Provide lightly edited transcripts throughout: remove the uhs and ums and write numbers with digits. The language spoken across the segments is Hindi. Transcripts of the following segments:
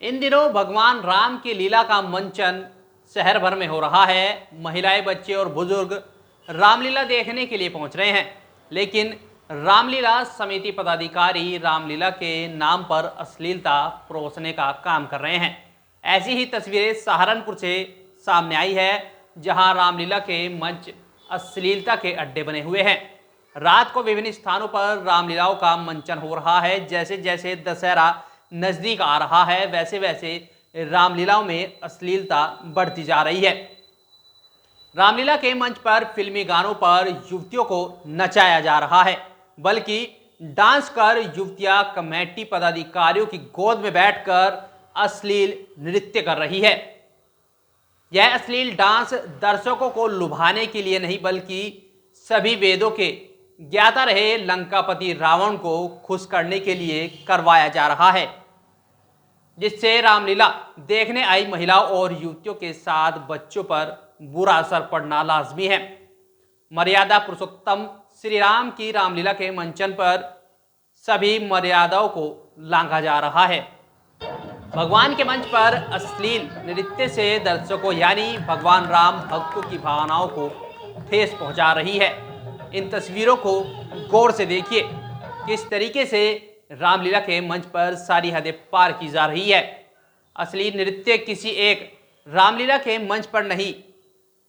इन दिनों भगवान राम की लीला का मंचन शहर भर में हो रहा है। महिलाएं, बच्चे और बुजुर्ग रामलीला देखने के लिए पहुंच रहे हैं, लेकिन रामलीला समिति पदाधिकारी रामलीला के नाम पर अश्लीलता परोसने का काम कर रहे हैं। ऐसी ही तस्वीरें सहारनपुर से सामने आई है, जहां रामलीला के मंच अश्लीलता के अड्डे बने हुए हैं। रात को विभिन्न स्थानों पर रामलीलाओं का मंचन हो रहा है। जैसे जैसे दशहरा नजदीक आ रहा है, वैसे वैसे रामलीलाओं में अश्लीलता बढ़ती जा रही है। रामलीला के मंच पर फिल्मी गानों पर युवतियों को नचाया जा रहा है, बल्कि डांस कर युवतियां कमेटी पदाधिकारियों की गोद में बैठकर अश्लील नृत्य कर रही है। यह अश्लील डांस दर्शकों को लुभाने के लिए नहीं, बल्कि सभी वेदों के ज्ञाता रहे लंकापति रावण को खुश करने के लिए करवाया जा रहा है, जिससे रामलीला देखने आई महिलाओं और युवतियों के साथ बच्चों पर बुरा असर पड़ना लाजमी है। मर्यादा पुरुषोत्तम श्री राम की रामलीला के मंचन पर सभी मर्यादाओं को लांघा जा रहा है। भगवान के मंच पर अश्लील नृत्य से दर्शकों यानी भगवान राम भक्तों की भावनाओं को ठेस पहुंचा रही है। इन तस्वीरों को गौर से देखिए, किस तरीके से रामलीला के मंच पर सारी हदें पार की जा रही है। अश्लील नृत्य किसी एक रामलीला के मंच पर नहीं,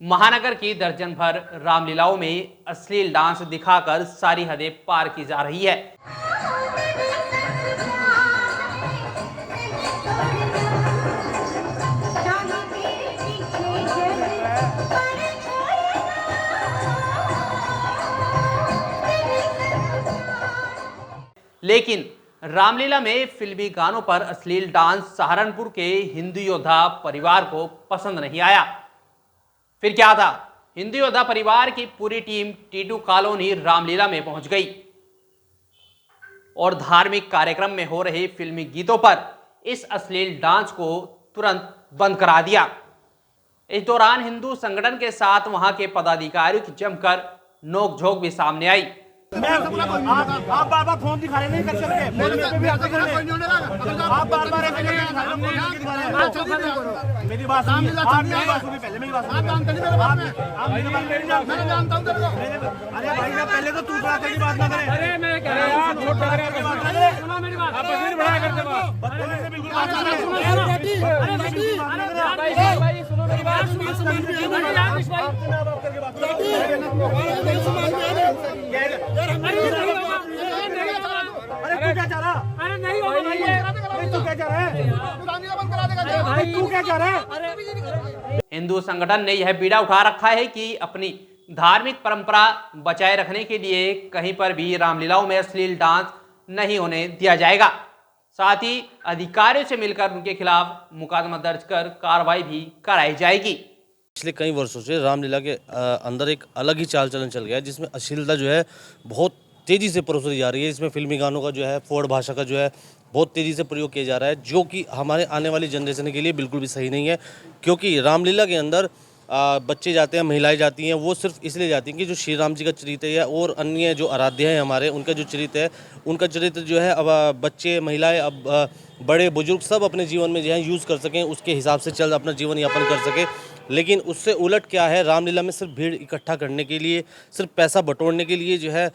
महानगर की दर्जन भर रामलीलाओं में अश्लील डांस दिखाकर सारी हदें पार की जा रही है। लेकिन रामलीला में फिल्मी गानों पर अश्लील डांस सहारनपुर के हिंदू योद्धा परिवार को पसंद नहीं आया। फिर क्या था, हिंदू योद्धा परिवार की पूरी टीम टीटू कॉलोनी रामलीला में पहुंच गई और धार्मिक कार्यक्रम में हो रहे फिल्मी गीतों पर इस अश्लील डांस को तुरंत बंद करा दिया। इस दौरान हिंदू संगठन के साथ वहां के पदाधिकारियों की जमकर नोकझोंक भी सामने आई। आप बार-बार फोन दिखा रहे, नहीं कर सकते। आप बार-बार ऐसे नहीं दिखा रहे। मेरी बात सुनिए, आप मेरी बात सुनिए, पहले मेरी बात सुनिए। आप मेरी बात नहीं जानते। मैं जानता हूं तेरे को। अरे भाई साहब, पहले तो तू बात की बात ना करे। अरे मैं कह रहा हूं, छोड़ कर के बात करे। सुनो मेरी बात। आप फिर बड़ा करते हो। बदतमीजी से बिल्कुल बात कर रहे हो। अरे बेटी, भाई सुनो मेरी बात। अरे तू क्या चाह रहा? अरे नहीं होगा भाई, तू क्या चाह रहा है? तू क्या चाह रहा है? हिंदू संगठन ने यह बीड़ा उठा रखा है कि अपनी धार्मिक परंपरा बचाए रखने के लिए कहीं पर भी रामलीलाओं में अश्लील डांस नहीं होने दिया जाएगा। साथ ही अधिकारियों से मिलकर उनके खिलाफ मुकदमा दर्ज कर कार्रवाई भी कराई जाएगी। पिछले कई वर्षों से रामलीला के अंदर एक अलग ही चाल चलन चल गया है, जिसमें अश्लीलता जो है बहुत तेज़ी से परोसी जा रही है। इसमें फिल्मी गानों का जो है, फोड़ भाषा का जो है बहुत तेज़ी से प्रयोग किया जा रहा है, जो कि हमारे आने वाली जनरेशन के लिए बिल्कुल भी सही नहीं है। क्योंकि रामलीला के अंदर बच्चे जाते हैं, महिलाएं जाती हैं, वो सिर्फ इसलिए जाती हैं कि जो श्री राम जी का चरित्र है और अन्य जो आराध्य हैं हमारे, उनका जो चरित्र है, उनका चरित्र जो है अब बच्चे, महिलाएं, अब बड़े बुजुर्ग सब अपने जीवन में जो है यूज़ कर सकें, उसके हिसाब से चल अपना जीवन यापन कर सकें। लेकिन उससे उलट क्या है, रामलीला में सिर्फ भीड़ इकट्ठा करने के लिए, सिर्फ पैसा बटोरने के लिए जो है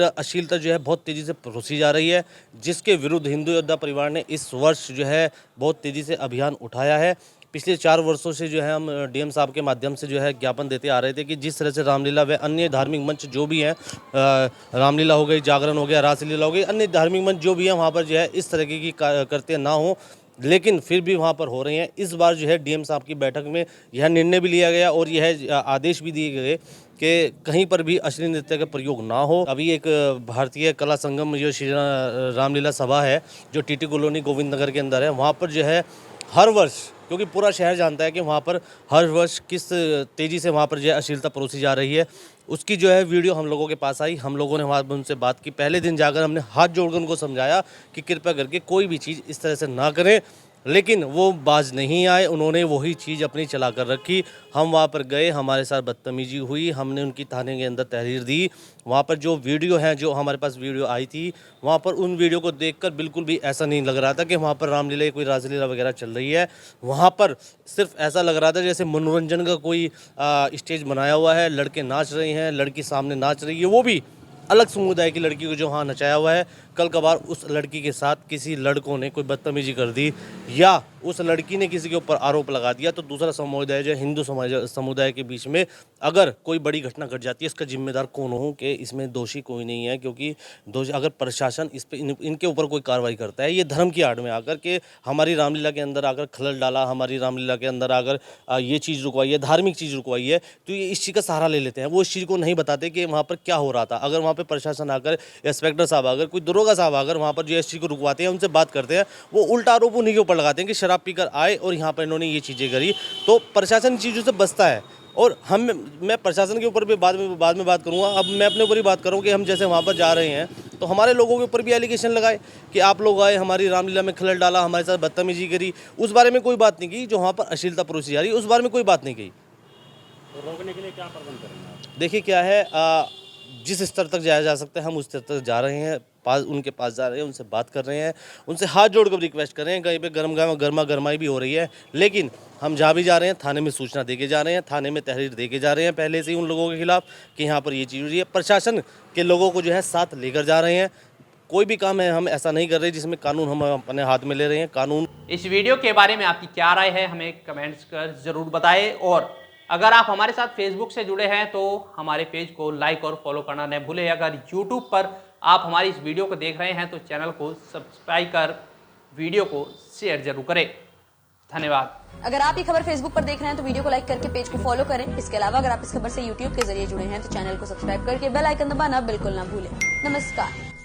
अश्लीलता जो है बहुत तेज़ी से परोसी जा रही है, जिसके विरुद्ध हिंदू योद्धा परिवार ने इस वर्ष जो है बहुत तेज़ी से अभियान उठाया है। पिछले 4 वर्षों से जो है हम डीएम साहब के माध्यम से जो है ज्ञापन देते आ रहे थे कि जिस तरह से रामलीला व अन्य धार्मिक मंच जो भी हैं, रामलीला हो गई, जागरण हो गया, रासलीला हो गई, अन्य धार्मिक मंच जो भी हैं वहाँ पर जो है इस तरह की करते ना हो, लेकिन फिर भी वहाँ पर हो रही हैं। इस बार जो है डीएम साहब की बैठक में यह निर्णय भी लिया गया और यह आदेश भी दिए गए कि कहीं पर भी अश्लील नृत्य का प्रयोग ना हो। अभी एक भारतीय कला संगम जो श्री रामलीला सभा है, जो टीटी कॉलोनी गोविंद नगर के अंदर है, वहाँ पर जो है हर वर्ष, क्योंकि पूरा शहर जानता है कि वहाँ पर हर वर्ष किस तेज़ी से वहाँ पर जो है अश्लीलता परोसी जा रही है, उसकी जो है वीडियो हम लोगों के पास आई। हम लोगों ने वहाँ पर उनसे बात की। पहले दिन जाकर हमने हाथ जोड़कर उनको समझाया कि कृपया करके कोई भी चीज़ इस तरह से ना करें लेकिन वो बाज नहीं आए, उन्होंने वही चीज़ अपनी चला कर रखी। हम वहाँ पर गए, हमारे साथ बदतमीजी हुई, हमने उनकी थाने के अंदर तहरीर दी। वहाँ पर जो वीडियो हैं, जो हमारे पास वीडियो आई थी, वहाँ पर उन वीडियो को देखकर बिल्कुल भी ऐसा नहीं लग रहा था कि वहाँ पर रामलीला या कोई रासलीला वगैरह चल रही है। वहाँ पर सिर्फ ऐसा लग रहा था जैसे मनोरंजन का कोई स्टेज बनाया हुआ है, लड़के नाच रहे हैं, लड़की सामने नाच रही है, वो भी अलग समुदाय की लड़की को जो वहाँ नचाया हुआ है। कल कभार उस लड़की के साथ किसी लड़कों ने कोई बदतमीजी कर दी या उस लड़की ने किसी के ऊपर आरोप लगा दिया, तो दूसरा समुदाय जो हिंदू समुदाय के बीच में अगर कोई बड़ी घटना घट जाती है, इसका जिम्मेदार कौन हो कि इसमें दोषी कोई नहीं है। क्योंकि दोषी अगर प्रशासन इस पे इनके ऊपर कोई कार्रवाई करता है, ये धर्म की आड़ में आकर के हमारी रामलीला के अंदर आकर खलल डाला, हमारी रामलीला के अंदर आकर ये चीज़ रुकवाई है, धार्मिक चीज़ रुकवाई है, तो ये इस चीज़ का सहारा ले लेते हैं। वो इस चीज़ को नहीं बताते कि वहाँ पर क्या हो रहा था। अगर वहाँ पर प्रशासन आकर, इंस्पेक्टर साहब आकर, कोई दरोगा साहब आकर वहाँ पर जो इस चीज़ को रुकवाते हैं, उनसे बात करते हैं, वो उल्टा आरोप उन्हीं के ऊपर लगाते हैं कि शराब पीकर आए और यहाँ पर इन्होंने ये चीज़ें करी। तो प्रशासन चीज़ों से बचता है। और मैं प्रशासन के ऊपर भी बाद में बात करूँगा। अब मैं अपने ऊपर ही बात करूँ कि हम जैसे वहाँ पर जा रहे हैं, तो हमारे लोगों के ऊपर भी एलिगेशन लगाए कि आप लोग आए, हमारी रामलीला में खलल डाला, हमारे साथ बदतमीजी करी। उस बारे में कोई बात नहीं की। जो वहाँ पर अश्लीलता परोसी जा रही है, उस बारे में कोई बात नहीं की। तो रोकने के लिए क्या प्रबंध करेंगे? देखिए क्या है, जिस स्तर तक जाया जा सकता है हम उस स्तर तक जा रहे हैं, उनके पास जा रहे हैं, उनसे बात कर रहे हैं, उनसे हाथ जोड़कर रिक्वेस्ट कर रहे हैं। कहीं पे गर्मा गर्माई भी हो रही है, लेकिन हम जहाँ भी जा रहे हैं थाने में सूचना देके जा रहे हैं, थाने में तहरीर देके जा रहे हैं पहले से ही उन लोगों के खिलाफ कि यहाँ पर ये चीज़ हो रही है। प्रशासन के लोगों को जो है साथ लेकर जा रहे हैं। कोई भी काम है हम ऐसा नहीं कर रहे जिसमें कानून हम अपने हाथ में ले रहे हैं। कानून। इस वीडियो के बारे में आपकी क्या राय है, हमें कमेंट्स कर जरूर बताएं। और अगर आप हमारे साथ फेसबुक से जुड़े हैं तो हमारे पेज को लाइक और फॉलो करना न भूलें। अगर यूट्यूब पर आप हमारी इस वीडियो को देख रहे हैं तो चैनल को सब्सक्राइब कर वीडियो को शेयर जरूर करें। धन्यवाद। अगर आप ये खबर फेसबुक पर देख रहे हैं तो वीडियो को लाइक करके पेज को फॉलो करें। इसके अलावा अगर आप इस खबर से यूट्यूब के जरिए जुड़े हैं तो चैनल को सब्सक्राइब करके बेल आइकन दबाना बिल्कुल ना भूलें। नमस्कार।